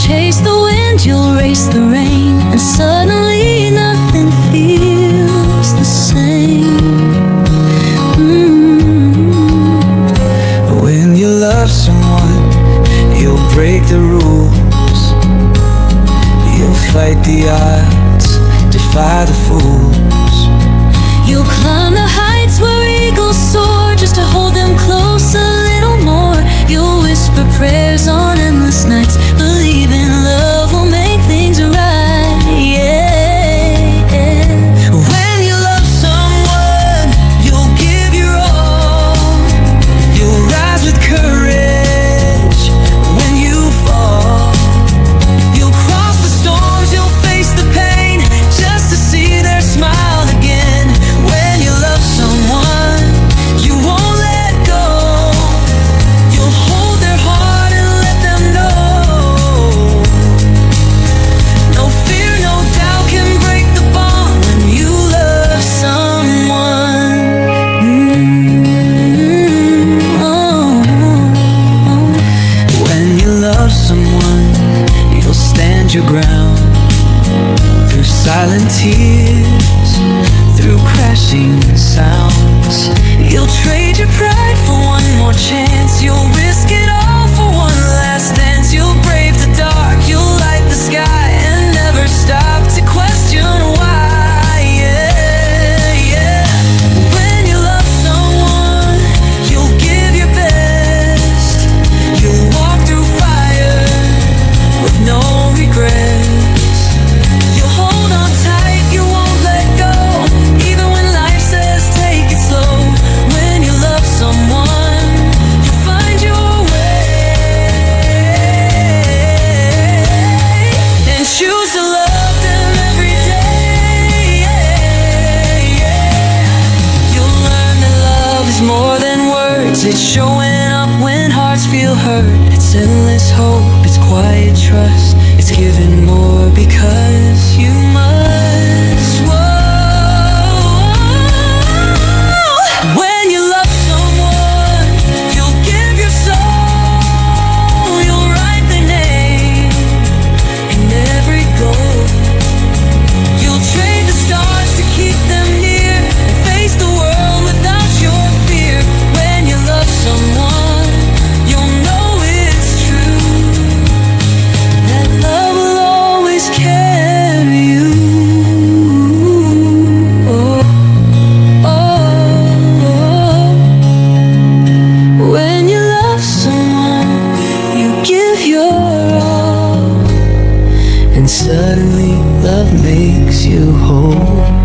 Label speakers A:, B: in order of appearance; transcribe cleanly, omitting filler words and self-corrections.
A: chase the wind, you'll race the rain, and suddenly nothing feels the same.
B: When you love someone, you'll break the rules. You'll fight the odds, defy the fools.
A: You'll climb the heights where eagles soar, just to hold them close a little more. You'll whisper prayers on endless nights, believing love will make things right. Yeah.
B: When you love someone, you'll give your all. You'll rise with courage when you fall. You'll cross the storms, you'll face the pain, just to see their smile again. When you love someone, you won't let go. You'll hold their heart and let them know. No fear, no doubt can break the bond when you love someone. When you love someone, you'll stand your ground. Through silent tears, through crashing sounds, you'll trade your pride for one more chance. You'll risk it all for one last dance. You'll brave the dark, you'll light the sky, and never stop to question why. Yeah, yeah. When you love someone, you'll give your best. You'll walk through fire with no regrets. You'll hold on tight, you won't let go, even when life says take it slow. When you love someone, you'll find your way, and choose to love them every day. You'll learn that love is more than words. It's showing up when hearts feel hurt. It's endless hope, it's quiet trust. It's giving more because you must. Whoa. When you love someone, you'll give your soul. You'll write their name in every goal. You'll trade the stars to keep them near, and face the world without your fear. When you love someone, you'll know it's true, that love will always carry you. Oh, oh. When you love someone, you give your all, and suddenly love makes you whole.